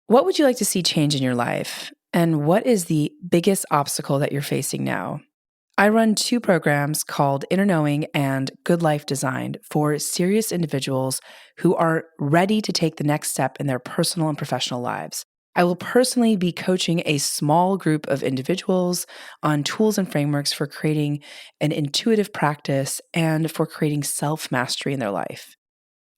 What would you like to see change in your life? And what is the biggest obstacle that you're facing now? I run 2 programs called Inner Knowing and Good Life Designed for serious individuals who are ready to take the next step in their personal and professional lives. I will personally be coaching a small group of individuals on tools and frameworks for creating an intuitive practice and for creating self-mastery in their life.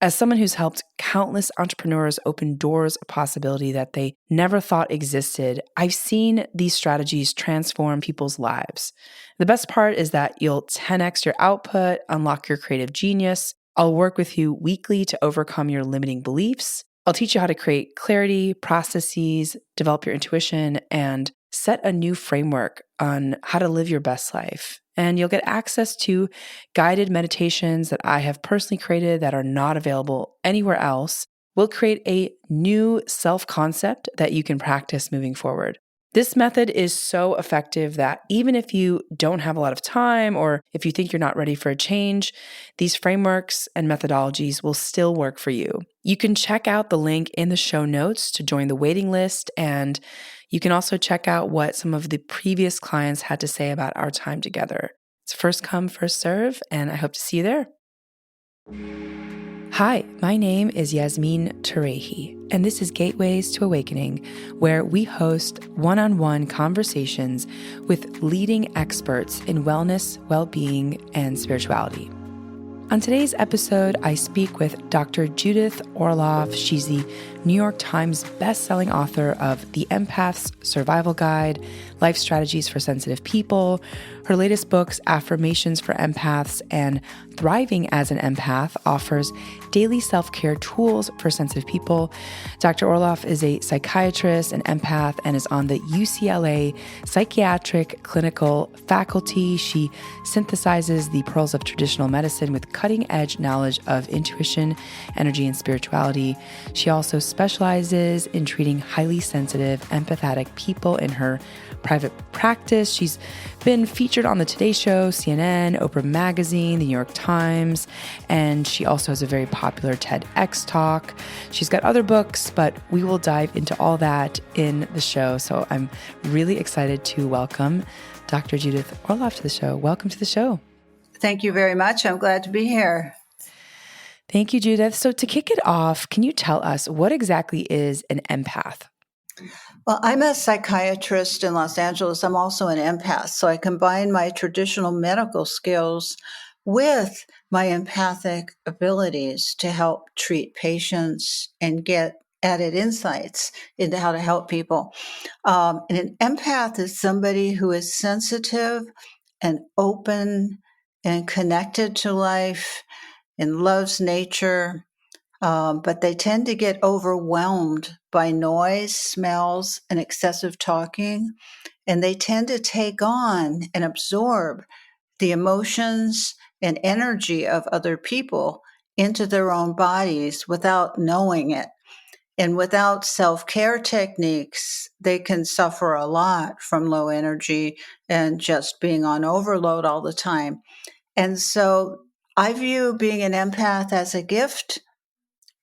As someone who's helped countless entrepreneurs open doors of possibility that they never thought existed, I've seen these strategies transform people's lives. The best part is that you'll 10x your output, unlock your creative genius. I'll work with you weekly to overcome your limiting beliefs. I'll teach you how to create clarity, processes, develop your intuition, and set a new framework on how to live your best life. And you'll get access to guided meditations that I have personally created that are not available anywhere else. We'll create a new self-concept that you can practice moving forward. This method is so effective that even if you don't have a lot of time or if you think you're not ready for a change, these frameworks and methodologies will still work for you. You can check out the link in the show notes to join the waiting list, and you can also check out what some of the previous clients had to say about our time together. It's first come, first serve, and I hope to see you there. Hi, my name is Yasmin Tarehi, and this is Gateways to Awakening, where we host one-on-one conversations with leading experts in wellness, well-being, and spirituality. On today's episode, I speak with Dr. Judith Orloff. She's the New York Times bestselling author of The Empath's Survival Guide, Life Strategies for Sensitive People. Her latest books, Affirmations for Empaths and Thriving as an Empath, offers daily self-care tools for sensitive people. Dr. Orloff is a psychiatrist, an empath, and is on the UCLA Psychiatric Clinical Faculty. She synthesizes the pearls of traditional medicine with cutting-edge knowledge of intuition, energy, and spirituality. She also specializes in treating highly sensitive, empathetic people in her private practice. She's been featured on the Today Show, CNN, Oprah Magazine, the New York Times, and she also has a very popular TEDx talk. She's got other books, but we will dive into all that in the show. So I'm really excited to welcome Dr. Judith Orloff to the show. Welcome to the show. Thank you very much. I'm glad to be here. Thank you, Judith. So to kick it off, can you tell us what exactly is an empath? Well, I'm a psychiatrist in Los Angeles. I'm also an empath. So I combine my traditional medical skills with my empathic abilities to help treat patients and get added insights into how to help people. And an empath is somebody who is sensitive and open and connected to life and loves nature. But they tend to get overwhelmed by noise, smells, and excessive talking. And they tend to take on and absorb the emotions and energy of other people into their own bodies without knowing it. And without self-care techniques, they can suffer a lot from low energy and just being on overload all the time. And so I view being an empath as a gift.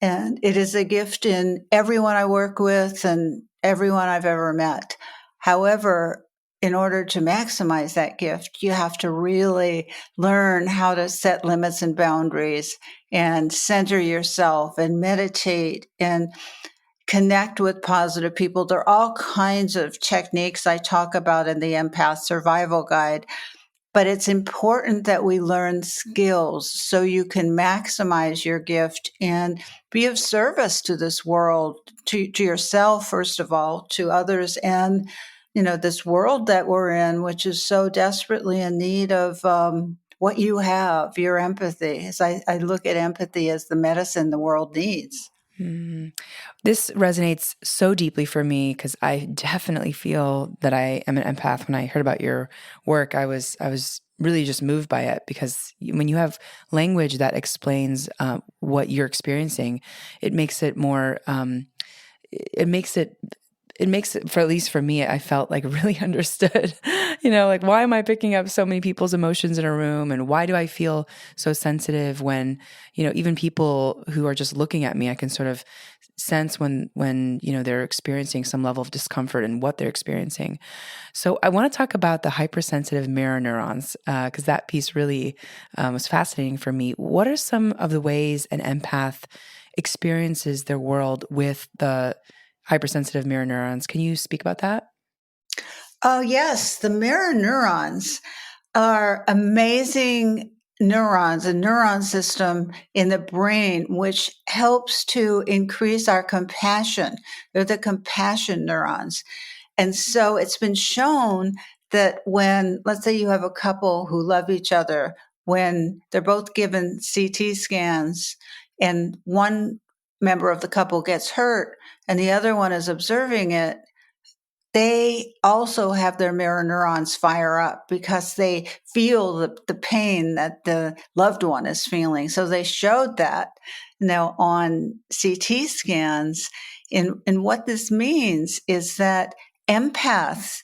And it is a gift in everyone I work with and everyone I've ever met. However, in order to maximize that gift, you have to really learn how to set limits and boundaries and center yourself and meditate and connect with positive people. There are all kinds of techniques I talk about in the Empath Survival Guide. But it's important that we learn skills so you can maximize your gift and be of service to this world, to yourself, first of all, to others, and, this world that we're in, which is so desperately in need of what you have, your empathy. As I look at empathy as the medicine the world needs. This resonates so deeply for me because I definitely feel that I am an empath. When I heard about your work, I was really just moved by it because when you have language that explains what you're experiencing, it makes it more. It makes it, for at least for me, I felt like really understood. like, why am I picking up so many people's emotions in a room? And why do I feel so sensitive when, even people who are just looking at me, I can sort of sense when, they're experiencing some level of discomfort and what they're experiencing. So I want to talk about the hypersensitive mirror neurons, because that piece really was fascinating for me. What are some of the ways an empath experiences their world with the hypersensitive mirror neurons? Can you speak about that? Oh, yes. The mirror neurons are amazing neurons, a neuron system in the brain, which helps to increase our compassion. They're the compassion neurons. And so it's been shown that when, let's say you have a couple who love each other, when they're both given CT scans and one member of the couple gets hurt and the other one is observing it, they also have their mirror neurons fire up because they feel the pain that the loved one is feeling. So they showed that now on CT scans. And what this means is that empaths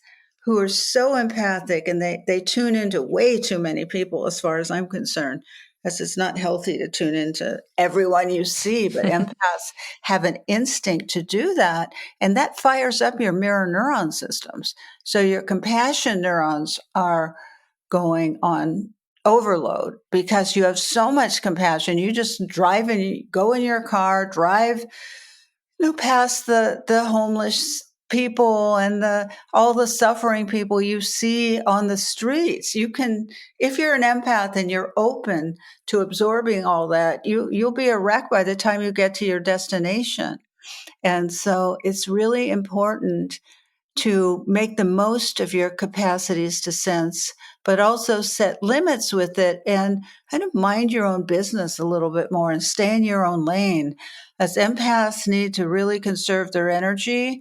who are so empathic and they tune into way too many people, as far as I'm concerned, because it's not healthy to tune into everyone you see, but empaths have an instinct to do that. And that fires up your mirror neuron systems. So your compassion neurons are going on overload because you have so much compassion. You just drive and you go in your car, drive past the homeless people and all the suffering people you see on the streets. You can, if you're an empath and you're open to absorbing all that, you'll be a wreck by the time you get to your destination. And so it's really important to make the most of your capacities to sense, but also set limits with it and kind of mind your own business a little bit more and stay in your own lane. As empaths need to really conserve their energy.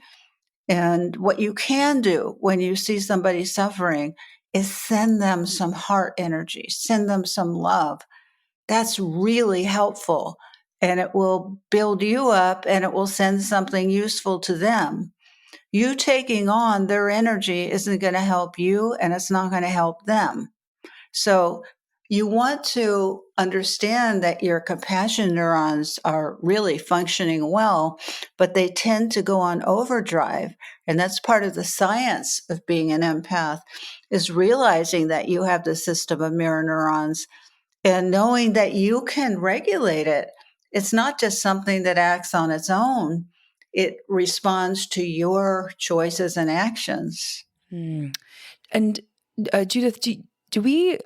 And what you can do when you see somebody suffering is send them some heart energy, send them some love. That's really helpful. And it will build you up and it will send something useful to them. You taking on their energy isn't going to help you and it's not going to help them. So you want to understand that your compassion neurons are really functioning well, but they tend to go on overdrive. And that's part of the science of being an empath, is realizing that you have the system of mirror neurons and knowing that you can regulate it. It's not just something that acts on its own. It responds to your choices and actions. Mm. And Judith,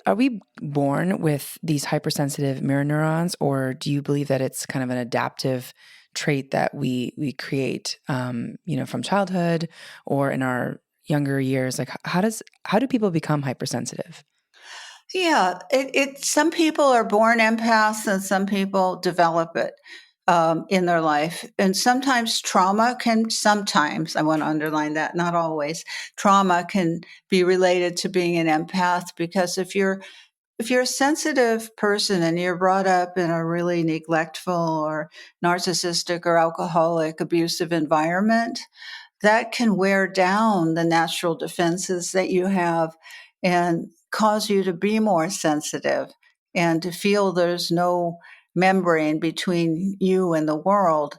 are we born with these hypersensitive mirror neurons, or do you believe that it's kind of an adaptive trait that we create, from childhood or in our younger years? Like, how do people become hypersensitive? Yeah, some people are born empaths and some people develop it in their life. And sometimes sometimes, I want to underline that, not always, trauma can be related to being an empath, because if you're a sensitive person and you're brought up in a really neglectful or narcissistic or alcoholic abusive environment, that can wear down the natural defenses that you have and cause you to be more sensitive and to feel there's no membrane between you and the world.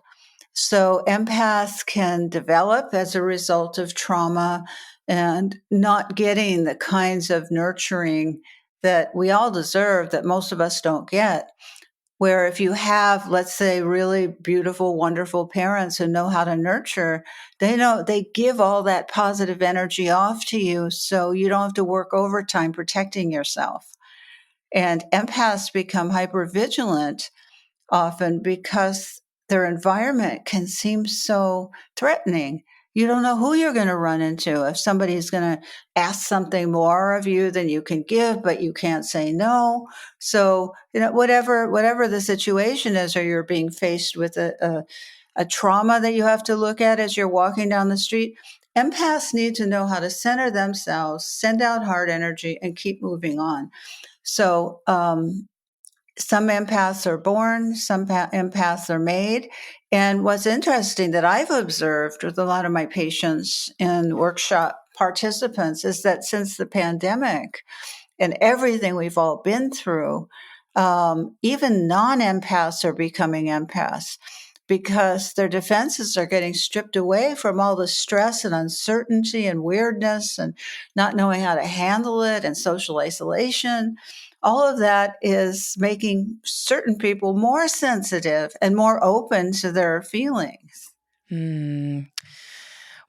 So empaths can develop as a result of trauma and not getting the kinds of nurturing that we all deserve, that most of us don't get. Where if you have, let's say, really beautiful, wonderful parents who know how to nurture, they give all that positive energy off to you so you don't have to work overtime protecting yourself. And empaths become hypervigilant often because their environment can seem so threatening. You don't know who you're going to run into. If somebody's going to ask something more of you than you can give, but you can't say no. So, whatever the situation is, or you're being faced with a trauma that you have to look at as you're walking down the street, empaths need to know how to center themselves, send out heart energy, and keep moving on. So, some empaths are born, some empaths are made. And what's interesting that I've observed with a lot of my patients in workshop participants is that since the pandemic and everything we've all been through, even non-empaths are becoming empaths because their defenses are getting stripped away from all the stress and uncertainty and weirdness and not knowing how to handle it and social isolation. All of that is making certain people more sensitive and more open to their feelings.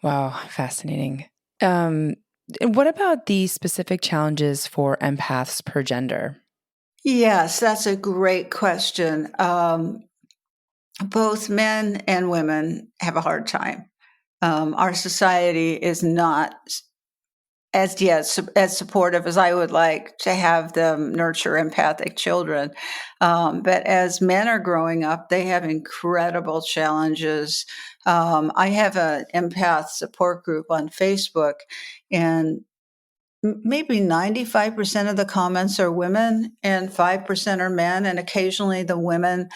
Wow, fascinating. And what about the specific challenges for empaths per gender? Yes, that's a great question. Both men and women have a hard time. Our society is not as yet as supportive as I would like to have them nurture empathic children. But as men are growing up, they have incredible challenges. I have an empath support group on Facebook, and maybe 95% of the comments are women and 5% are men. And occasionally the women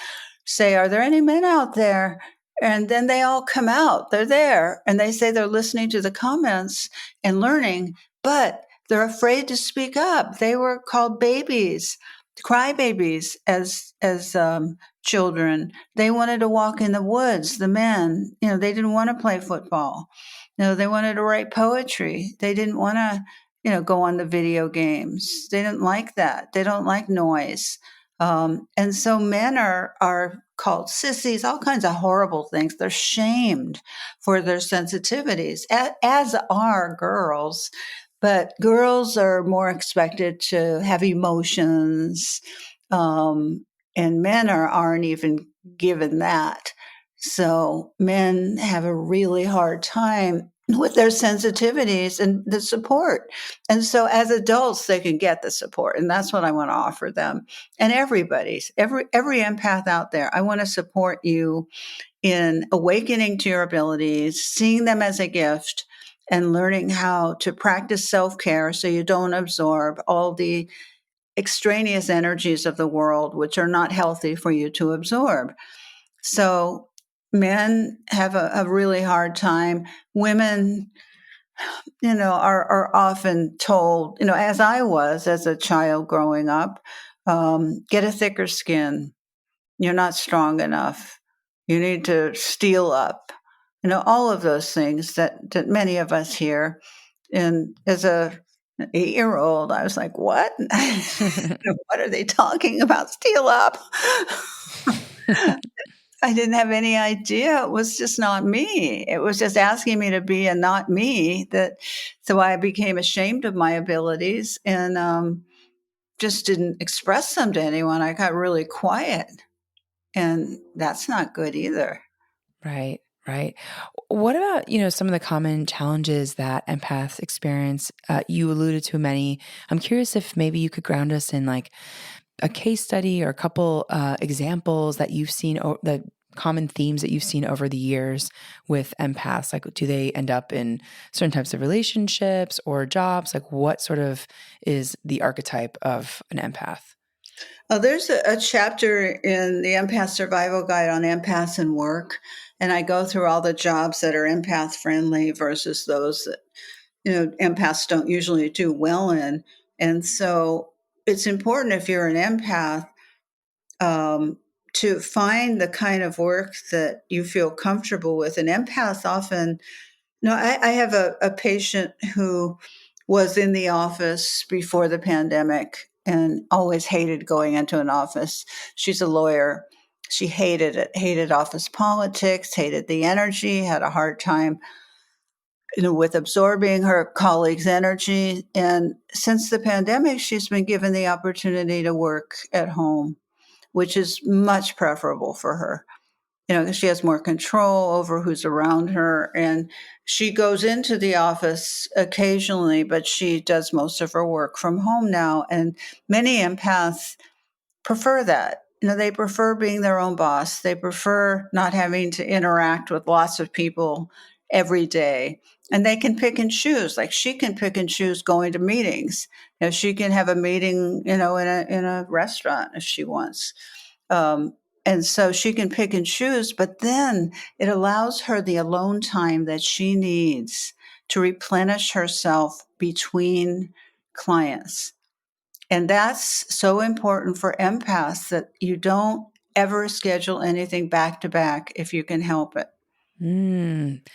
say, "Are there any men out there?" And then they all come out. They're there. And they say they're listening to the comments and learning, but they're afraid to speak up. They were called babies, crybabies as children. They wanted to walk in the woods, the men. They didn't want to play football. They wanted to write poetry. They didn't want to, go on the video games. They didn't like that. They don't like noise. And so men are called sissies, all kinds of horrible things. They're shamed for their sensitivities, as are girls. But girls are more expected to have emotions, and men aren't even given that. So men have a really hard time with their sensitivities and the support. And so as adults, they can get the support. And that's what I want to offer them. And every empath out there, I want to support you in awakening to your abilities, seeing them as a gift, and learning how to practice self-care so you don't absorb all the extraneous energies of the world, which are not healthy for you to absorb. So men have a really hard time. Women, are often told, as I was as a child growing up, get a thicker skin. You're not strong enough. You need to steel up. All of those things that many of us hear. And as a 8-year-old, I was like, what? What are they talking about? Steel up. I didn't have any idea. It was just not me. It was just asking me to be a not me. So I became ashamed of my abilities and just didn't express them to anyone. I got really quiet, and that's not good either. Right, right. What about, some of the common challenges that empaths experience? You alluded to many. I'm curious if maybe you could ground us in like a case study or a couple examples that you've seen, the common themes that you've seen over the years with empaths. Like, do they end up in certain types of relationships or jobs? Like, what sort of is the archetype of an empath? There's a chapter in the Empath Survival Guide on empaths and work, and I go through all the jobs that are empath friendly versus those that empaths don't usually do well in. And so it's important if you're an empath to find the kind of work that you feel comfortable with. And empaths often, I have a patient who was in the office before the pandemic and always hated going into an office. She's a lawyer. She hated it, hated office politics, hated the energy, had a hard time with absorbing her colleagues' energy. And since the pandemic, she's been given the opportunity to work at home, which is much preferable for her. She has more control over who's around her. And she goes into the office occasionally, but she does most of her work from home now. And many empaths prefer that. They prefer being their own boss. They prefer not having to interact with lots of people every day. And they can pick and choose. Like she can pick and choose going to meetings. She can have a meeting, in a restaurant if she wants. And so she can pick and choose, but then it allows her the alone time that she needs to replenish herself between clients. And that's so important for empaths, that you don't ever schedule anything back to back if you can help it. Mm.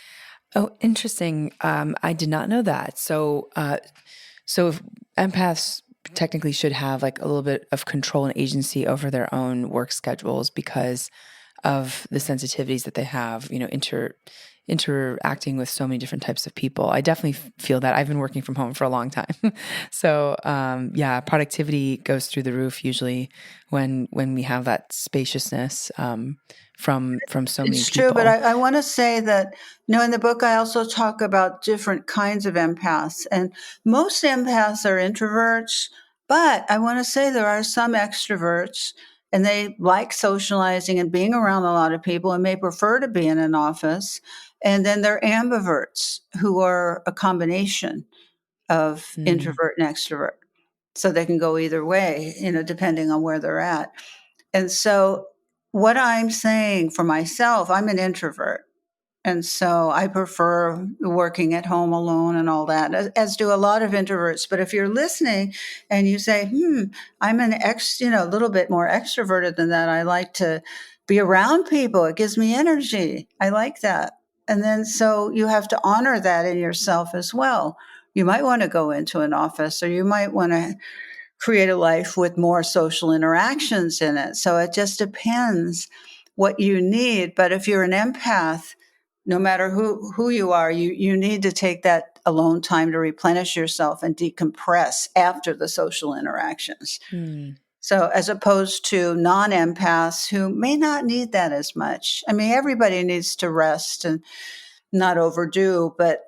Oh, interesting. I did not know that. So if empaths technically should have like a little bit of control and agency over their own work schedules because of the sensitivities that they have, interacting with so many different types of people. I definitely feel that. I've been working from home for a long time. So, yeah, productivity goes through the roof usually when we have that spaciousness from so many It's true, but people. I want to say that, in the book, I also talk about different kinds of empaths. And most empaths are introverts, but I want to say there are some extroverts, and they like socializing and being around a lot of people and may prefer to be in an office. And then there are ambiverts, who are a combination of Mm, introvert and extrovert. So they can go either way, depending on where they're at. And so, what I'm saying for myself, I'm an introvert. And so I prefer working at home alone and all that, as do a lot of introverts. But if you're listening and you say, I'm a little bit more extroverted than that. I like to be around people. It gives me energy. I like that. And then so you have to honor that in yourself as well. You might want to go into an office, or you might want to create a life with more social interactions in it. So it just depends what you need. But if you're an empath, no matter who you are, you need to take that alone time to replenish yourself and decompress after the social interactions. mm, So as opposed to non-empaths who may not need that as much. I mean, everybody needs to rest and not overdo, but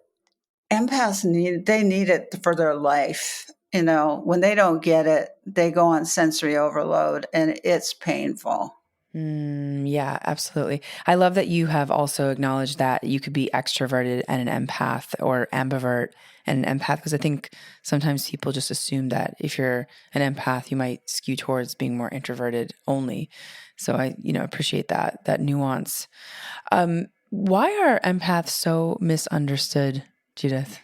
empaths need it for their life. When they don't get it, they go on sensory overload, and it's painful. yeah, absolutely. I love that you have also acknowledged that you could be extroverted and an empath, or ambivert and an empath, because I think sometimes people just assume that if you're an empath, you might skew towards being more introverted only. So I, appreciate that nuance. Why are empaths so misunderstood, Judith?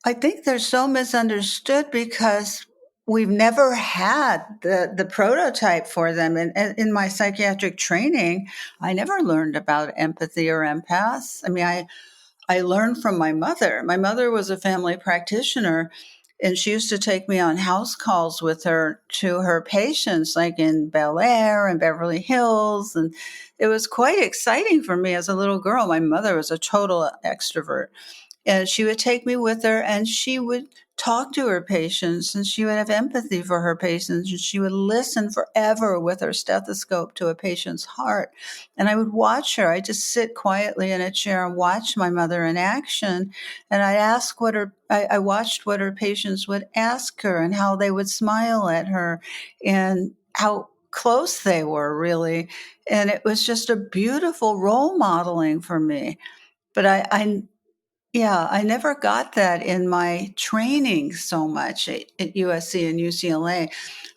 I think they're so misunderstood because we've never had the prototype for them. And in my psychiatric training, I never learned about empathy or empaths. I mean, I learned from my mother. My mother was a family practitioner, and she used to take me on house calls with her to her patients, like in Bel Air and Beverly Hills. And it was quite exciting for me as a little girl. My mother was a total extrovert. And she would take me with her, and she would talk to her patients, and she would have empathy for her patients, and she would listen forever with her stethoscope to a patient's heart. And I would watch her. I'd just sit quietly in a chair and watch my mother in action. And I watched what her patients would ask her, and how they would smile at her, and how close they were, really. And it was just a beautiful role modeling for me. But I never got that in my training so much at USC and UCLA.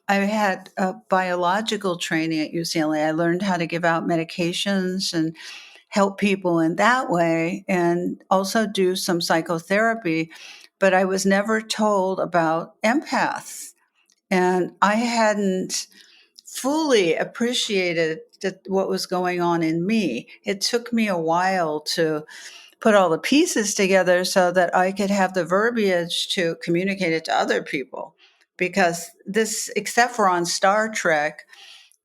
I had a biological training at UCLA. I learned how to give out medications and help people in that way, and also do some psychotherapy. But I was never told about empaths. And I hadn't fully appreciated what was going on in me. It took me a while to put all the pieces together so that I could have the verbiage to communicate it to other people. Because this, except for on Star Trek,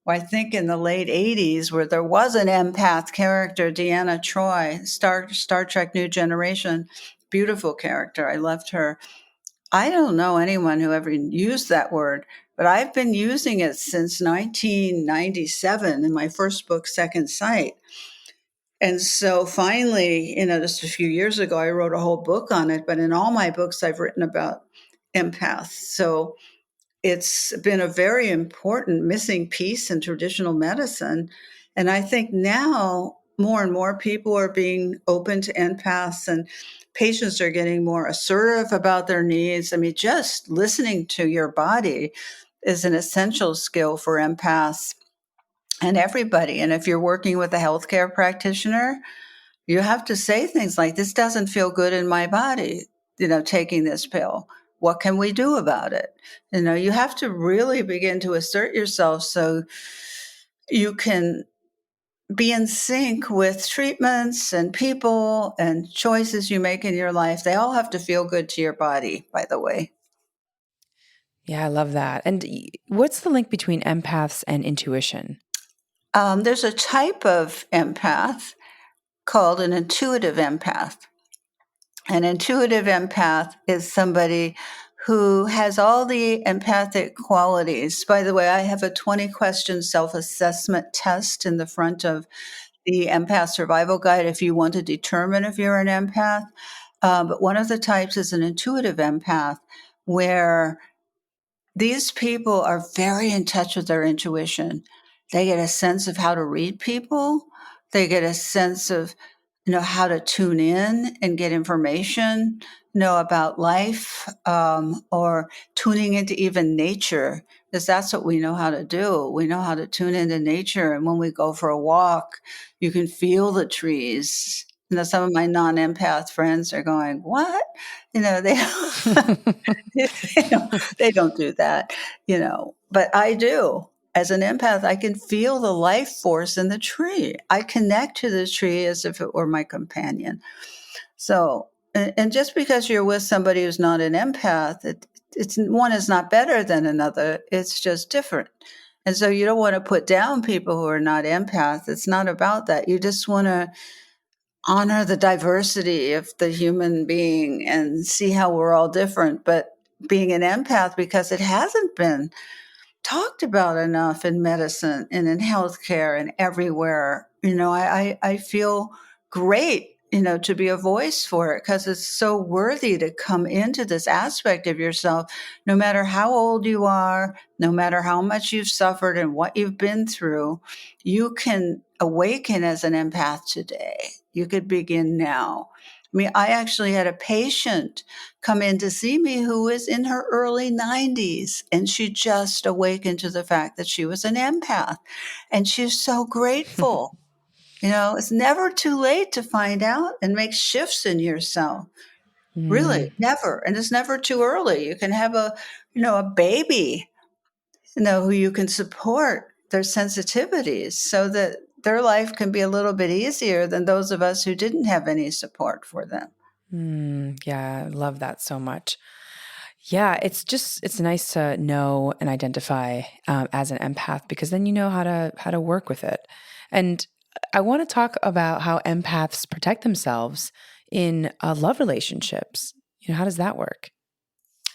I think in the late 80s, where there was an empath character, Deanna Troi, Star Trek New Generation, beautiful character. I loved her. I don't know anyone who ever used that word, but I've been using it since 1997 in my first book, Second Sight. And so finally, just a few years ago, I wrote a whole book on it. But in all my books, I've written about empaths. So it's been a very important missing piece in traditional medicine. And I think now more and more people are being open to empaths, and patients are getting more assertive about their needs. I mean, just listening to your body is an essential skill for empaths. and everybody. And if you're working with a healthcare practitioner, you have to say things like, this doesn't feel good in my body, taking this pill. What can we do about it? You have to really begin to assert yourself so you can be in sync with treatments and people and choices you make in your life. They all have to feel good to your body, by the way. Yeah, I love that. And what's the link between empaths and intuition? There's a type of empath called an intuitive empath. An intuitive empath is somebody who has all the empathic qualities. By the way, I have a 20-question self-assessment test in the front of the Empath Survival Guide if you want to determine if you're an empath. But one of the types is an intuitive empath, where these people are very in touch with their intuition. They get a sense of how to read people. They get a sense of, how to tune in and get information, about life, or tuning into even nature, because that's what we know how to do. We know how to tune into nature. And when we go for a walk, you can feel the trees. Some of my non-empath friends are going, what? They they don't do that, but I do. As an empath, I can feel the life force in the tree. I connect to the tree as if it were my companion. So, and just because you're with somebody who's not an empath, it's one is not better than another. It's just different. And so you don't want to put down people who are not empaths. It's not about that. You just want to honor the diversity of the human being and see how we're all different. But being an empath, because it hasn't been talked about enough in medicine and in healthcare and everywhere, I feel great, to be a voice for it, because it's so worthy to come into this aspect of yourself, no matter how old you are, no matter how much you've suffered and what you've been through. You can awaken as an empath today. You could begin now. I mean, I actually had a patient come in to see me who was in her early 90s, and she just awakened to the fact that she was an empath. And she's so grateful. It's never too late to find out and make shifts in yourself. Mm. Really, never. And it's never too early. You can have a baby, who you can support their sensitivities so that their life can be a little bit easier than those of us who didn't have any support for them. Yeah, I love that so much. Yeah, it's nice to know and identify as an empath, because then you know how to work with it. And I want to talk about how empaths protect themselves in love relationships. How does that work?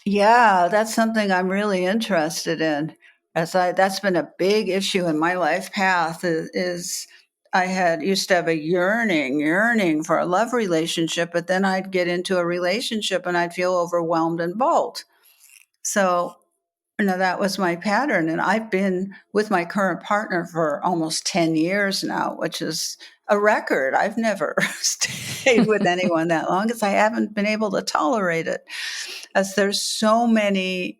Yeah, that's something I'm really interested in. That's been a big issue in my life path is I had used to have a yearning for a love relationship, but then I'd get into a relationship and I'd feel overwhelmed and bolt. So, that was my pattern. And I've been with my current partner for almost 10 years now, which is a record. I've never stayed with anyone that long because I haven't been able to tolerate it, as there's so many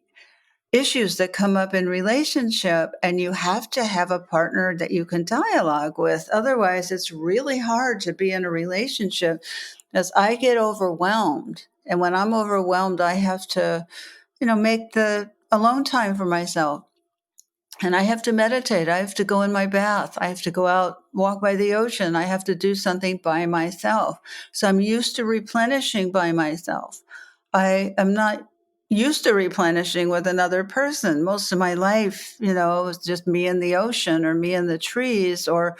issues that come up in relationship, and you have to have a partner that you can dialogue with. Otherwise, it's really hard to be in a relationship, as I get overwhelmed. And when I'm overwhelmed, I have to, make the alone time for myself. And I have to meditate. I have to go in my bath. I have to go out, walk by the ocean. I have to do something by myself. So I'm used to replenishing by myself. I am not used to replenishing with another person. Most of my life, it was just me in the ocean or me in the trees or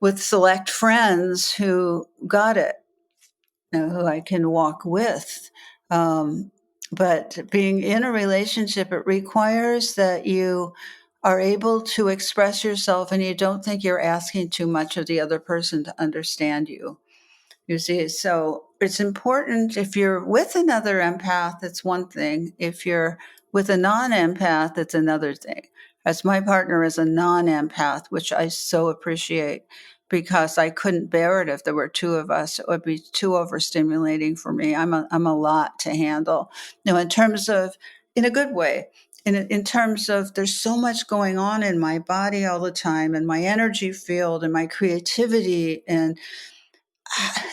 with select friends who got it, who I can walk with. But being in a relationship, it requires that you are able to express yourself and you don't think you're asking too much of the other person to understand you. You see, so it's important. If you're with another empath, it's one thing. If you're with a non-empath, it's another thing. As my partner is a non-empath, which I so appreciate, because I couldn't bear it if there were two of us. It would be too overstimulating for me. I'm a lot to handle. In terms of, in a good way, in terms of there's so much going on in my body all the time and my energy field and my creativity. And,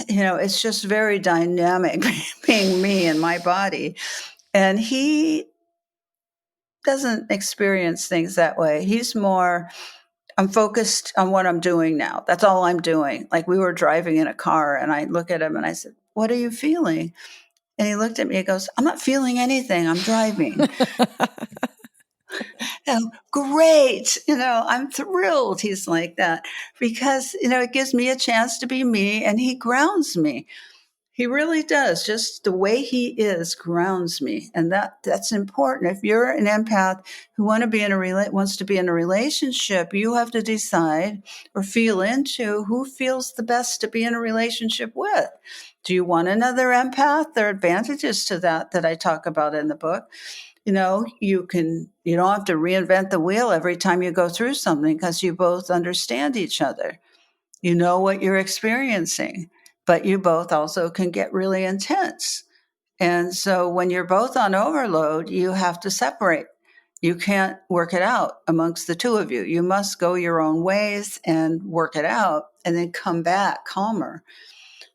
it's just very dynamic being me and my body. And he doesn't experience things that way. He's more, I'm focused on what I'm doing now. That's all I'm doing. Like we were driving in a car and I look at him and I said, "What are you feeling?" And he looked at me and goes, "I'm not feeling anything. I'm driving." Great. I'm thrilled he's like that because, it gives me a chance to be me and he grounds me. He really does. Just the way he is grounds me. And that's important. If you're an empath who wants to be in a relationship, you have to decide or feel into who feels the best to be in a relationship with. Do you want another empath? There are advantages to that I talk about in the book. You don't have to reinvent the wheel every time you go through something because you both understand each other. You know what you're experiencing, but you both also can get really intense. And so when you're both on overload, you have to separate. You can't work it out amongst the two of you. You must go your own ways and work it out and then come back calmer.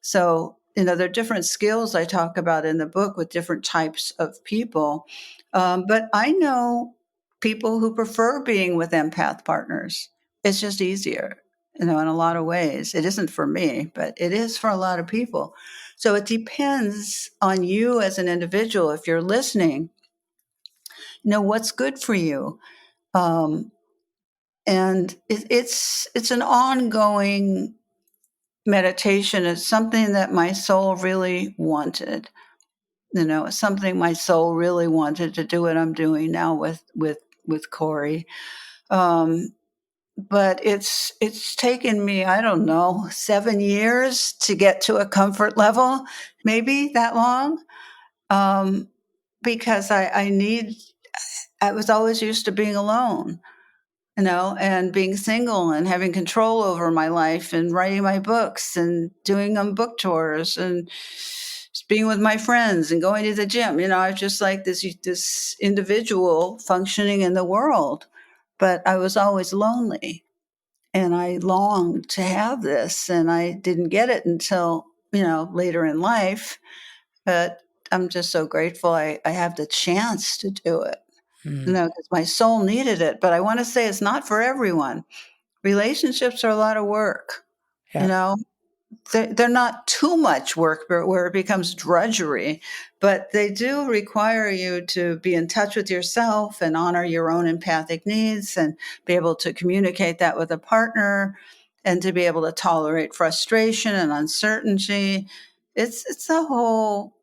So, there are different skills I talk about in the book with different types of people. But I know people who prefer being with empath partners. It's just easier, in a lot of ways. It isn't for me, but it is for a lot of people. So it depends on you as an individual. If you're listening, what's good for you. Um, and it's an ongoing meditation. Is something that my soul really wanted. Something my soul really wanted to do what I'm doing now with Corey. But it's taken me, I don't know, 7 years to get to a comfort level, maybe that long. Because I was always used to being alone, and being single and having control over my life and writing my books and doing book tours and just being with my friends and going to the gym. I was just like this individual functioning in the world, but I was always lonely and I longed to have this and I didn't get it until, later in life. But I'm just so grateful I have the chance to do it. Hmm. Because my soul needed it. But I want to say it's not for everyone. Relationships are a lot of work. You Yeah. know, they're not too much work where it becomes drudgery, but they do require you to be in touch with yourself and honor your own empathic needs and be able to communicate that with a partner and to be able to tolerate frustration and uncertainty. It's a whole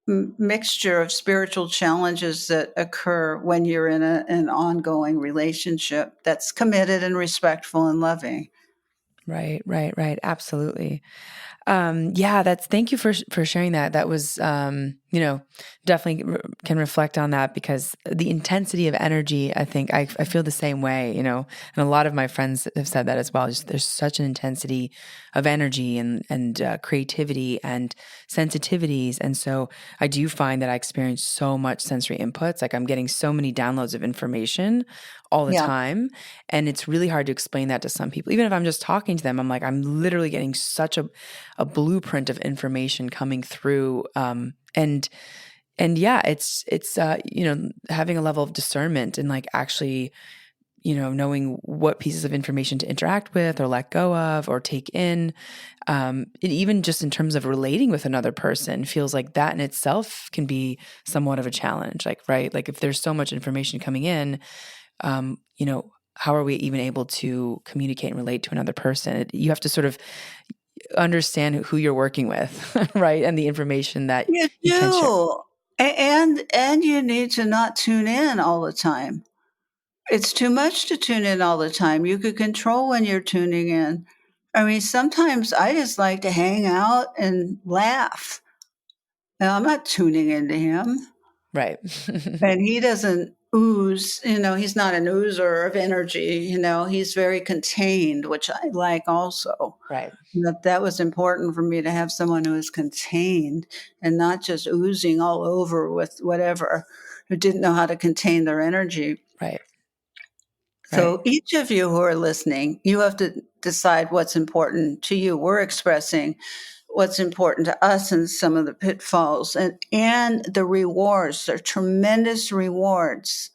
mixture of spiritual challenges that occur when you're in an ongoing relationship that's committed and respectful and loving. Right, right, right. Absolutely. Yeah, thank you for sharing that. That was, definitely can reflect on that because the intensity of energy, I think I feel the same way, and a lot of my friends have said that as well. Just there's such an intensity of energy and creativity and sensitivities. And so I do find that I experience so much sensory inputs. Like I'm getting so many downloads of information all the Yeah. time. And it's really hard to explain that to some people. Even if I'm just talking to them, I'm like, I'm literally getting such a blueprint of information coming through. And yeah, it's having a level of discernment and like actually, knowing what pieces of information to interact with or let go of or take in. And even just in terms of relating with another person feels like that in itself can be somewhat of a challenge. Like, right. Like if there's so much information coming in, how are we even able to communicate and relate to another person? You have to sort of understand who you're working with, right? And the information that You you can share. do. And you need to not tune in all the time. It's too much to tune in all the time. You could control when you're tuning in. I mean, sometimes I just like to hang out and laugh. Now, I'm not tuning into him. Right. And he doesn't ooze, he's not an oozer of energy, he's very contained, which I like also. Right. That was important for me to have someone who is contained and not just oozing all over with whatever. who didn't know how to contain their energy. Right. Right. So each of you who are listening, you have to decide what's important to you. We're expressing what's important to us and some of the pitfalls and the rewards. There are tremendous rewards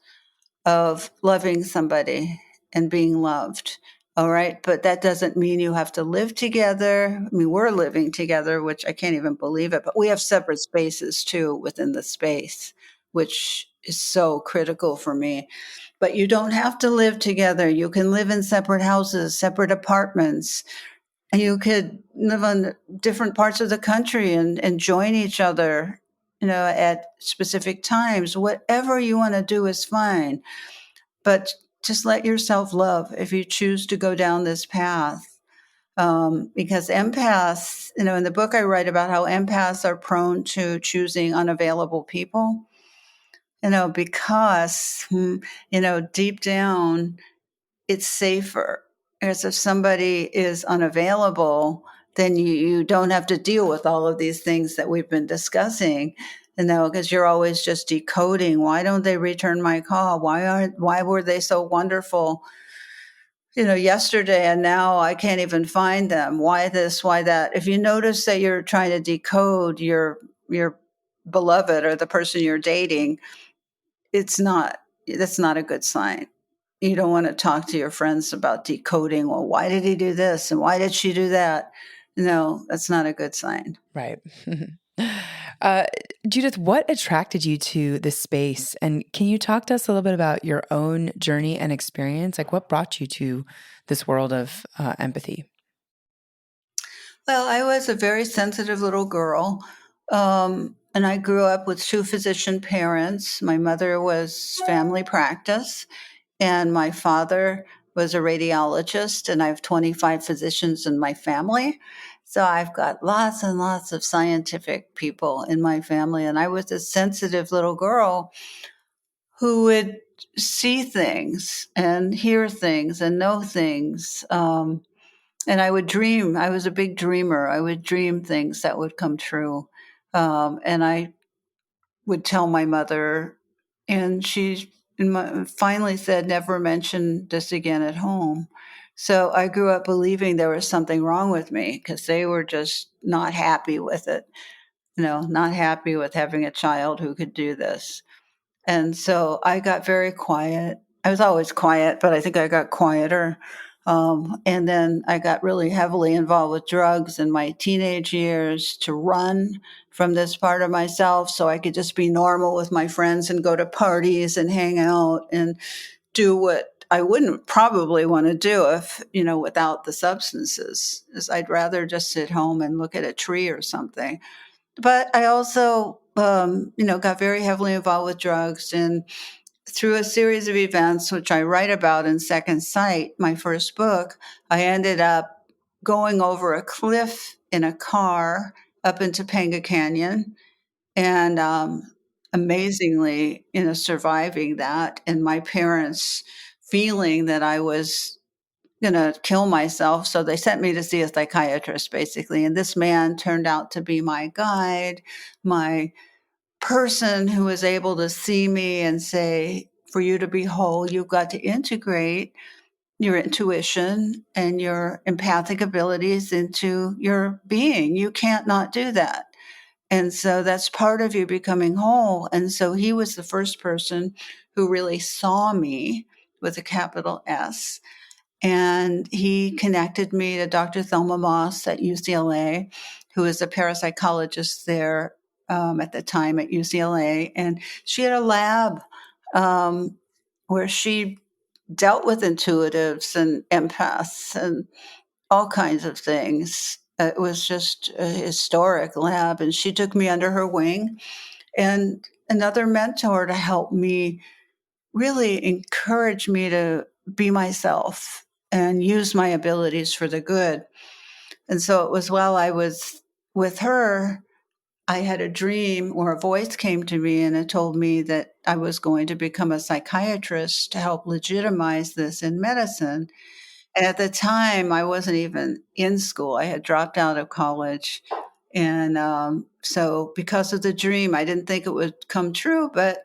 of loving somebody and being loved. All right. But that doesn't mean you have to live together. I mean, we're living together, which I can't even believe it, but we have separate spaces too within the space, which is so critical for me. But you don't have to live together. You can live in separate houses, separate apartments. And you could live on different parts of the country and join each other, at specific times. Whatever you want to do is fine. But just let yourself love if you choose to go down this path. Because empaths, in the book I write about how empaths are prone to choosing unavailable people, because, deep down, it's safer. As if somebody is unavailable, then you don't have to deal with all of these things that we've been discussing, because you're always just decoding. Why don't they return my call? Why were they so wonderful, yesterday and now I can't even find them? Why this, why that? If you notice that you're trying to decode your beloved or the person you're dating, that's not a good sign. You don't want to talk to your friends about decoding, well, why did he do this and why did she do that? No, that's not a good sign. Right. uh, Judith, what attracted you to this space? And can you talk to us a little bit about your own journey and experience? Like, what brought you to this world of empathy? Well, I was a very sensitive little girl. And I grew up with two physician parents. My mother was family practice, and my father was a radiologist, and I have 25 physicians in my family. So I've got lots and lots of scientific people in my family. And I was a sensitive little girl who would see things and hear things and know things. And I would dream. I was a big dreamer. I would dream things that would come true. And I would tell my mother, and she finally said, never mention this again at home. So I grew up believing there was something wrong with me because they were just not happy with it, not happy with having a child who could do this. And so I got very quiet. I was always quiet, but I think I got quieter. And then I got really heavily involved with drugs in my teenage years to run from this part of myself so I could just be normal with my friends and go to parties and hang out and do what I wouldn't probably want to do if, without the substances. Is I'd rather just sit home and look at a tree or something. But I also, got very heavily involved with drugs. And through a series of events, which I write about in Second Sight, my first book, I ended up going over a cliff in a car up into Topanga Canyon and amazingly, surviving that. And my parents feeling that I was going to kill myself. So they sent me to see a psychiatrist, basically. And this man turned out to be my guide, my person who was able to see me and say, for you to be whole, you've got to integrate your intuition and your empathic abilities into your being. You can't not do that. And so that's part of you becoming whole. And so he was the first person who really saw me with a capital S. And he connected me to Dr. Thelma Moss at UCLA, who was a parapsychologist there at the time at UCLA. And she had a lab where she dealt with intuitives and empaths and all kinds of things. It was just a historic lab. And she took me under her wing and another mentor to help me really encourage me to be myself and use my abilities for the good. And so it was while I was with her, I had a dream or a voice came to me and it told me that I was going to become a psychiatrist to help legitimize this in medicine. And at the time, I wasn't even in school. I had dropped out of college. And so because of the dream, I didn't think it would come true, but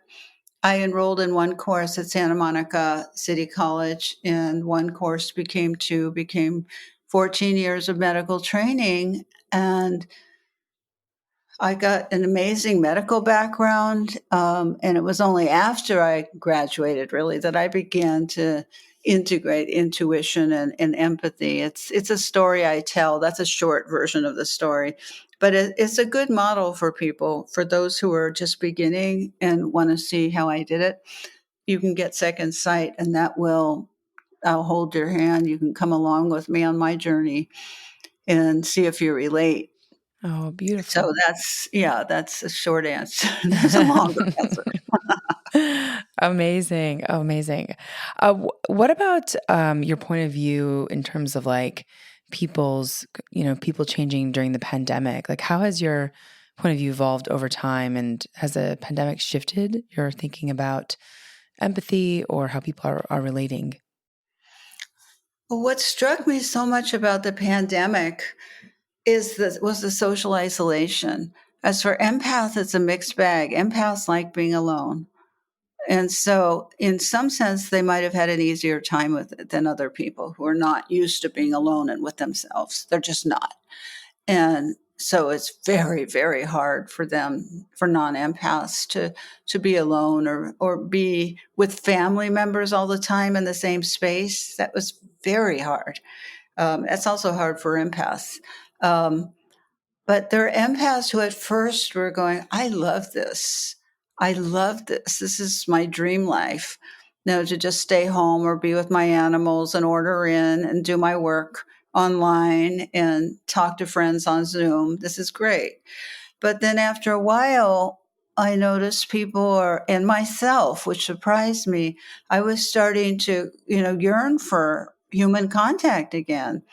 I enrolled in one course at Santa Monica City College, and one course became 2, became 14 years of medical training. And I got an amazing medical background. And it was only after I graduated, really, that I began to integrate intuition and empathy. It's a story I tell. That's a short version of the story. But it's a good model for people, for those who are just beginning and want to see how I did it. You can get second sight, and I'll hold your hand. You can come along with me on my journey and see if you relate. Oh, So beautiful. that's a short answer. There's a longer answer. Amazing. Oh, amazing. What about your point of view in terms of like people changing during the pandemic? Like, how has your point of view evolved over time? And has the pandemic shifted your thinking about empathy or how people are relating? Well, what struck me so much about the pandemic was the social isolation. As for empath, it's a mixed bag. Empaths like being alone. And so, in some sense, they might have had an easier time with it than other people who are not used to being alone and with themselves. They're just not. And so it's very, very hard for them, for non-empaths, to be alone or be with family members all the time in the same space. That was very hard. That's also hard for empaths. Um, but there are empaths who at first were going, I love this. I love this. This is my dream life. To just stay home or be with my animals and order in and do my work online and talk to friends on Zoom. This is great. But then after a while, I noticed people and myself, which surprised me, I was starting to, yearn for human contact again.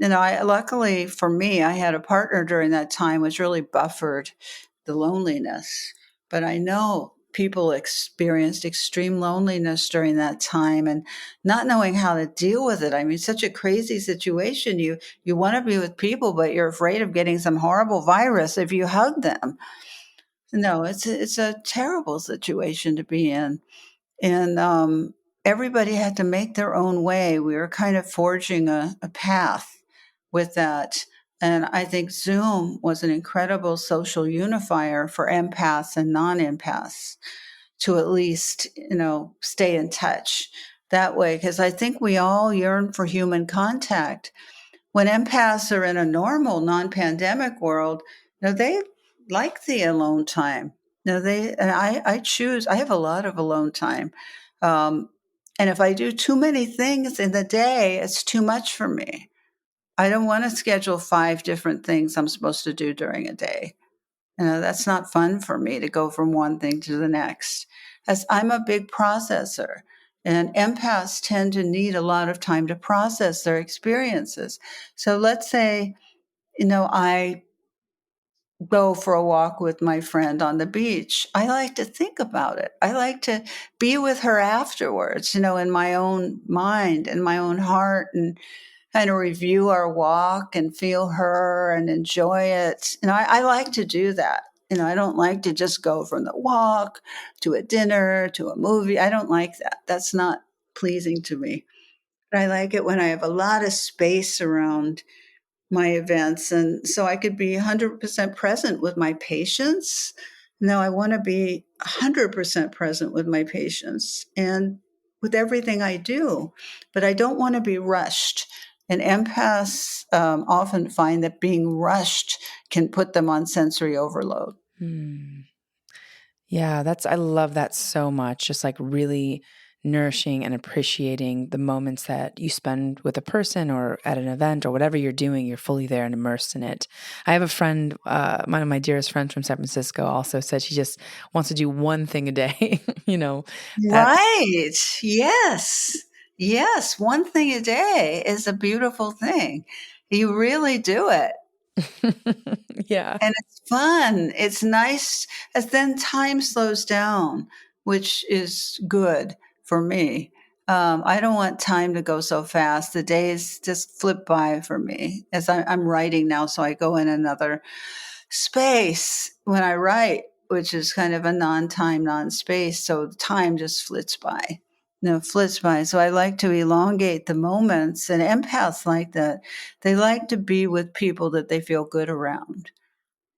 Luckily for me, I had a partner during that time, which really buffered the loneliness. But I know people experienced extreme loneliness during that time and not knowing how to deal with it. I mean, such a crazy situation. You want to be with people, but you're afraid of getting some horrible virus if you hug them. No, it's a terrible situation to be in. And everybody had to make their own way. We were kind of forging a path with that. And I think Zoom was an incredible social unifier for empaths and non empaths to at least, stay in touch that way. Because I think we all yearn for human contact. When empaths are in a normal non-pandemic world, they like the alone time. I have a lot of alone time. Um, and if I do too many things in the day, it's too much for me. I don't want to schedule 5 different things I'm supposed to do during a day. That's not fun for me to go from one thing to the next. As I'm a big processor, and empaths tend to need a lot of time to process their experiences. So let's say, I go for a walk with my friend on the beach. I like to think about it. I like to be with her afterwards, in my own mind and my own heart, and kind of review our walk and feel her and enjoy it. I like to do that. I don't like to just go from the walk to a dinner to a movie. I don't like that. That's not pleasing to me. But I like it when I have a lot of space around my events. And so I could be 100% present with my patients. No, I want to be 100% present with my patients and with everything I do, but I don't want to be rushed. And empaths often find that being rushed can put them on sensory overload. Hmm. Yeah, I love that so much. Just like really nourishing and appreciating the moments that you spend with a person or at an event or whatever you're doing, you're fully there and immersed in it. I have a friend, one of my dearest friends from San Francisco also said she just wants to do one thing a day, that. Right. Yes. Yes. One thing a day is a beautiful thing. You really do it. Yeah. And it's fun. It's nice as then time slows down, which is good for me. I don't want time to go so fast. The days just flip by for me I'm writing now. So I go in another space when I write. which is kind of a non-time, non-space. So time just flits by. Flits by. So I like to elongate the moments, and empaths like that. They like to be with people that they feel good around.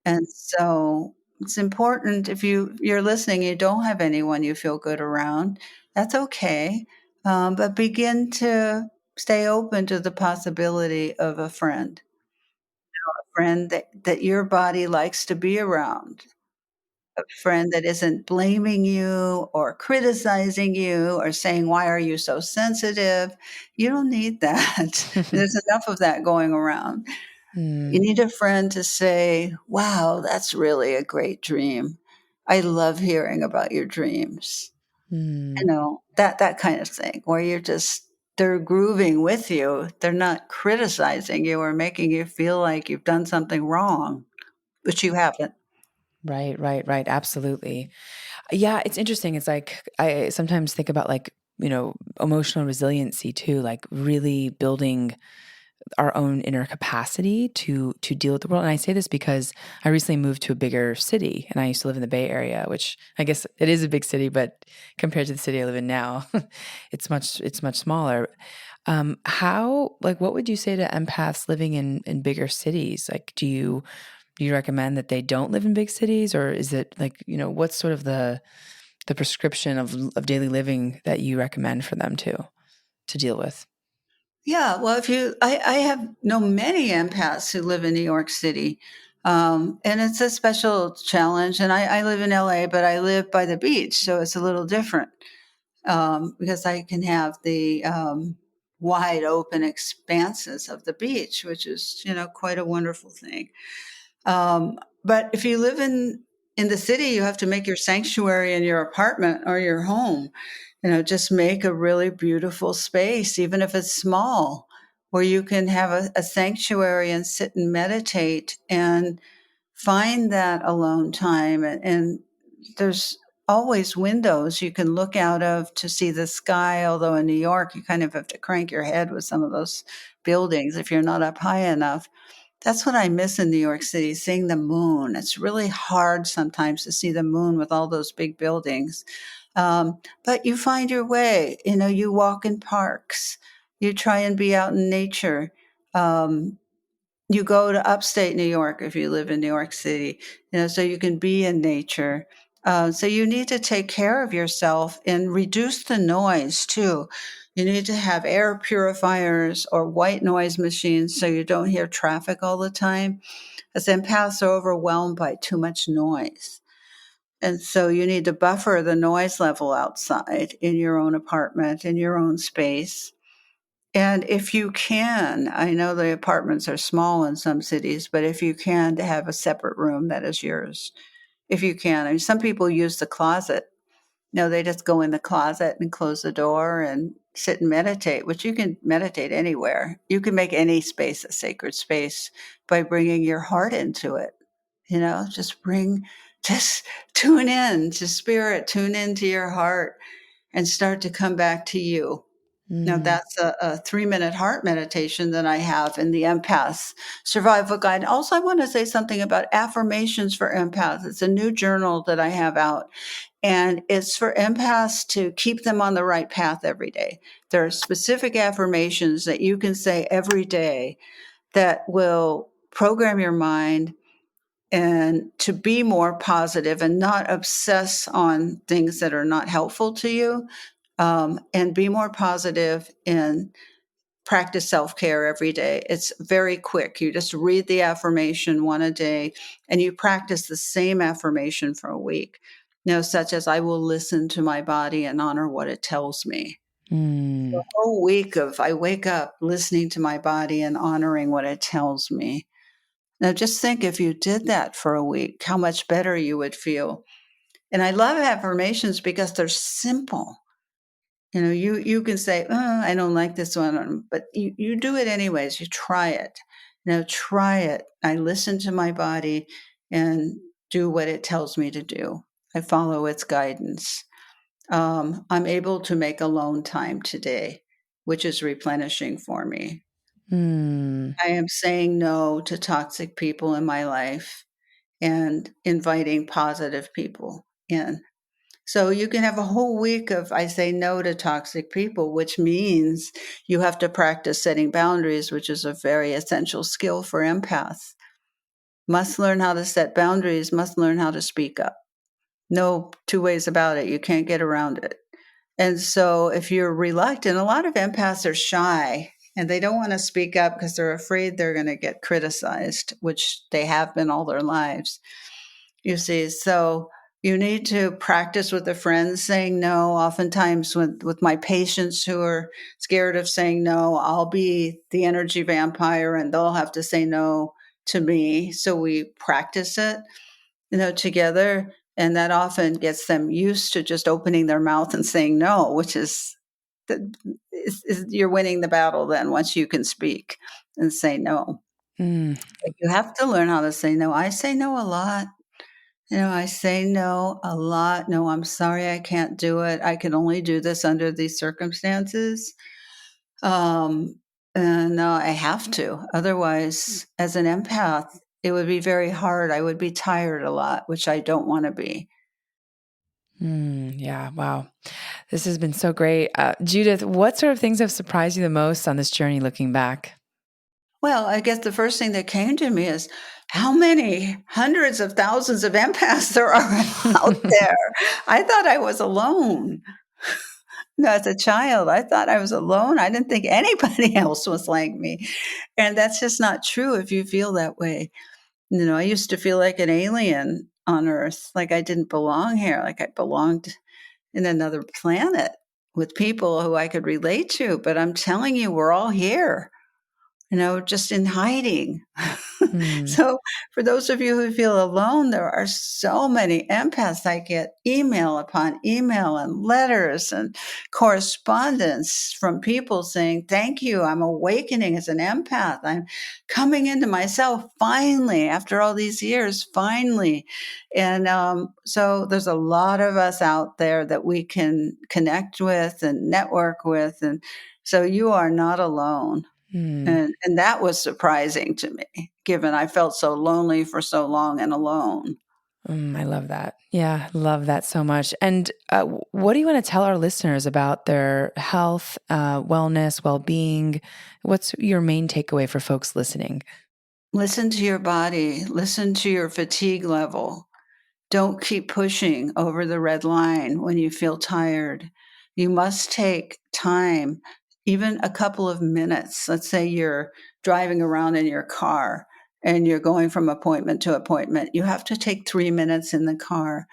And so it's important if you're listening, you don't have anyone you feel good around, that's okay. But begin to stay open to the possibility of a friend that your body likes to be around, a friend that isn't blaming you or criticizing you or saying, "Why are you so sensitive?" You don't need that. There's enough of that going around. You Mm, need a friend to say, "Wow, that's really a great dream. I love hearing about your dreams." mm. That kind of thing where they're grooving with you. They're not criticizing you or making you feel like you've done something wrong, which you haven't. Right, right, right. Absolutely. Yeah, it's interesting. It's like I sometimes think about like, emotional resiliency too, like really building our own inner capacity to deal with the world. And I say this because I recently moved to a bigger city and I used to live in the Bay Area, which I guess it is a big city, but compared to the city I live in now, it's much smaller. What would you say to empaths living in bigger cities? Like, do you recommend that they don't live in big cities, or is it like, what's sort of the prescription of daily living that you recommend for them to deal with? Yeah, well, I have known many empaths who live in New York City, and it's a special challenge. And I live in LA, but I live by the beach, so it's a little different because I can have the wide open expanses of the beach, which is quite a wonderful thing. But if you live in the city, you have to make your sanctuary in your apartment or your home. Just make a really beautiful space, even if it's small, where you can have a sanctuary and sit and meditate and find that alone time. And there's always windows you can look out of to see the sky. Although in New York, you kind of have to crank your head with some of those buildings if you're not up high enough. That's what I miss in New York City, seeing the moon. It's really hard sometimes to see the moon with all those big buildings. But you find your way. You walk in parks. You try and be out in nature. Um, you go to upstate New York if you live in New York City, so you can be in nature. So you need to take care of yourself and reduce the noise too. You need to have air purifiers or white noise machines so you don't hear traffic all the time, as empaths are overwhelmed by too much noise. And so you need to buffer the noise level outside in your own apartment, in your own space. And if you can, I know the apartments are small in some cities, but if you can, to have a separate room that is yours. If you can. I mean, some people use the closet. They just go in the closet and close the door and sit and meditate, which you can meditate anywhere. You can make any space a sacred space by bringing your heart into it. Just tune in to spirit, tune into your heart and start to come back to you. Now, Mm, that's a 3-minute heart meditation that I have in the Empaths Survival Guide. Also, I want to say something about Affirmations for Empaths. It's a new journal that I have out, and it's for empaths to keep them on the right path every day. There are specific affirmations that you can say every day that will program your mind and to be more positive and not obsess on things that are not helpful to you, and be more positive and practice self-care every day. It's very quick. You just read the affirmation one a day and you practice the same affirmation for a week. Such as, I will listen to my body and honor what it tells me. A mm, whole week of, I wake up listening to my body and honoring what it tells me. Now just think, if you did that for a week, how much better you would feel. And I love affirmations because they're simple. You can say, "Oh, I don't like this one," but you do it anyways. You try it. Try it. I listen to my body and do what it tells me to do. I follow its guidance. I'm able to make alone time today, which is replenishing for me. mm, I am saying no to toxic people in my life, and inviting positive people in. So you can have a whole week of I say no to toxic people, which means you have to practice setting boundaries, which is a very essential skill for empaths. Must learn how to set boundaries, must learn how to speak up. No two ways about it. You can't get around it. And so if you're reluctant, a lot of empaths are shy and they don't want to speak up because they're afraid they're going to get criticized, which they have been all their lives. You see, so you need to practice with a friend saying no. Oftentimes with my patients who are scared of saying no, I'll be the energy vampire and they'll have to say no to me. So we practice it, together. And that often gets them used to just opening their mouth and saying no, which is you're winning the battle then once you can speak and say no. Mm. But you have to learn how to say no. I say no a lot. I say no a lot. No, I'm sorry, I can't do it. I can only do this under these circumstances. Um, and I have to. Otherwise, as an empath, it would be very hard. I would be tired a lot, which I don't want to be. Yeah. Wow. This has been so great. Judith, what sort of things have surprised you the most on this journey looking back? Well, I guess the first thing that came to me is how many hundreds of thousands of empaths there are out there. I thought I was alone. As a child, I thought I was alone. I didn't think anybody else was like me. And that's just not true if you feel that way. I used to feel like an alien on Earth, like I didn't belong here, like I belonged in another planet with people who I could relate to. But I'm telling you, we're all here, just in hiding. Hmm. So, for those of you who feel alone, there are so many empaths. I get email upon email and letters and correspondence from people saying, "Thank you. I'm awakening as an empath. I'm coming into myself finally after all these years, finally." And so, there's a lot of us out there that we can connect with and network with. And so, you are not alone. Hmm. And that was surprising to me, given I felt so lonely for so long and alone. I love that. Yeah, love that so much. And what do you want to tell our listeners about their health, wellness, well-being? What's your main takeaway for folks listening? Listen to your body, listen to your fatigue level. Don't keep pushing over the red line when you feel tired. You must take time, even a couple of minutes. Let's say you're driving around in your car and you're going from appointment to appointment. You have to take 3 minutes in the car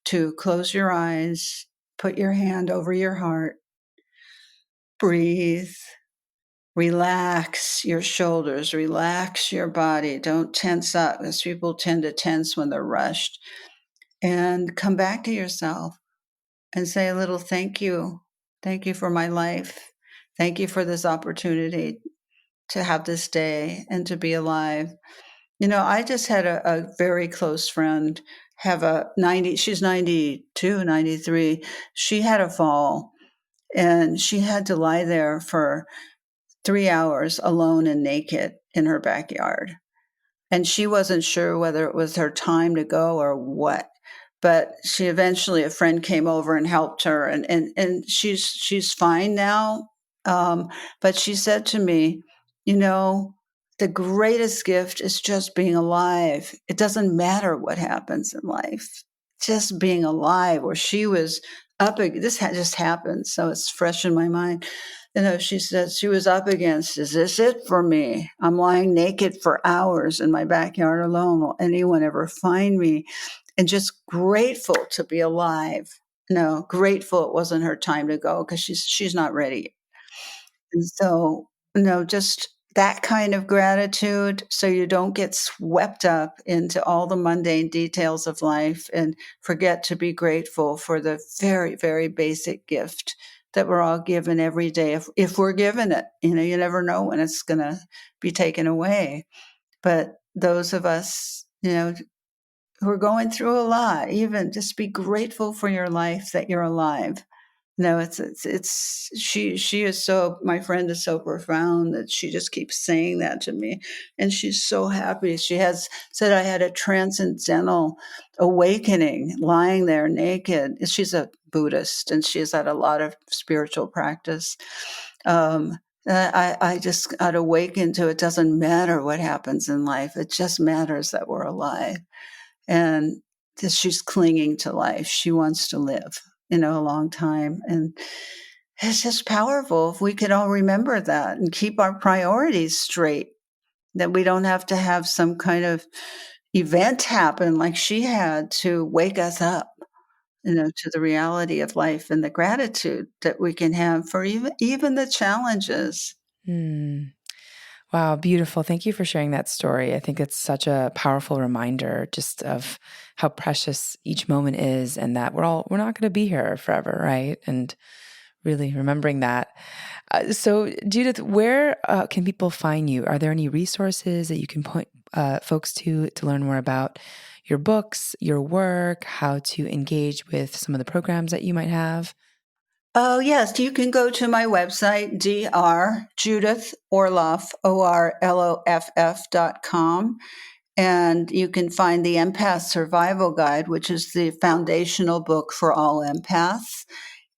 to close your eyes, put your hand over your heart, breathe, relax your shoulders, relax your body. Don't tense up, because people tend to tense when they're rushed. And come back to yourself and say a little thank you. Thank you for my life. Thank you for this opportunity to have this day and to be alive. I just had a very close friend have she's 92, 93. She had a fall and she had to lie there for 3 hours alone and naked in her backyard. And she wasn't sure whether it was her time to go or what. But a friend came over and helped her, and she's fine now. But she said to me, you know, the greatest gift is just being alive. It doesn't matter what happens in life, just being alive. Where she was just happened, so it's fresh in my mind. She said she was up against, is this it for me? I'm lying naked for hours in my backyard alone. Will anyone ever find me? And just grateful to be alive. No, grateful it wasn't her time to go because she's not ready. And so, just that kind of gratitude so you don't get swept up into all the mundane details of life and forget to be grateful for the very, very basic gift that we're all given every day if we're given it. You never know when it's going to be taken away. But those of us, who are going through a lot, even just be grateful for your life that you're alive. No, she is so, my friend is so profound that she just keeps saying that to me. And she's so happy. She has said I had a transcendental awakening lying there naked. She's a Buddhist and she's had a lot of spiritual practice. I just got awakened to, it doesn't matter what happens in life. It just matters that we're alive. And she's clinging to life. She wants to live, a long time. And it's just powerful if we could all remember that and keep our priorities straight, that we don't have to have some kind of event happen like she had to wake us up, to the reality of life and the gratitude that we can have for even the challenges. Hmm. Wow, beautiful. Thank you for sharing that story. I think it's such a powerful reminder just of how precious each moment is and that we're not going to be here forever, right? And really remembering that. So Judith, where can people find you? Are there any resources that you can point folks to learn more about your books, your work, how to engage with some of the programs that you might have? Oh, yes. You can go to my website, Judith Orloff, ORLOFF.com. And you can find the Empath Survival Guide, which is the foundational book for all empaths.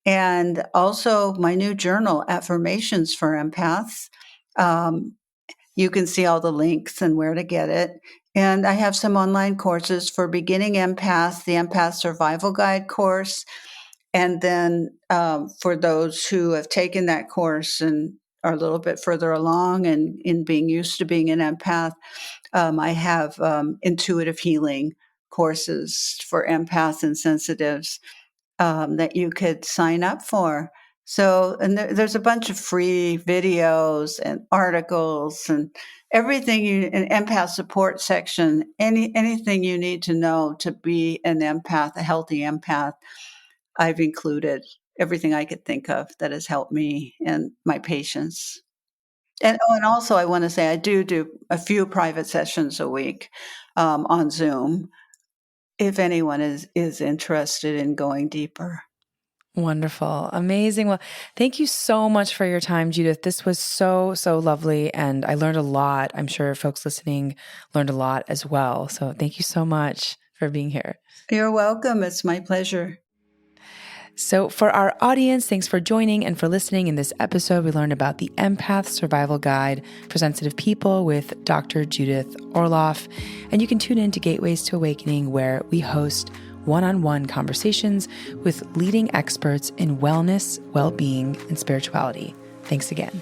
And also my new journal, Affirmations for Empaths. You can see all the links and where to get it. And I have some online courses for beginning empaths, the Empath Survival Guide course. And then for those who have taken that course and are a little bit further along and in being used to being an empath, I have intuitive healing courses for empaths and sensitives that you could sign up for. So, and there's a bunch of free videos and articles and everything an empath support section, anything you need to know to be an empath, a healthy empath. I've included everything I could think of that has helped me and my patients. And also I want to say I do a few private sessions a week on Zoom if anyone is interested in going deeper. Wonderful. Amazing. Well, thank you so much for your time, Judith. This was so, so lovely. And I learned a lot. I'm sure folks listening learned a lot as well. So thank you so much for being here. You're welcome. It's my pleasure. So, for our audience, thanks for joining and for listening. In this episode, we learned about the Empath Survival Guide for Sensitive People with Dr. Judith Orloff. And you can tune in to Gateways to Awakening, where we host one-on-one conversations with leading experts in wellness, well-being, and spirituality. Thanks again.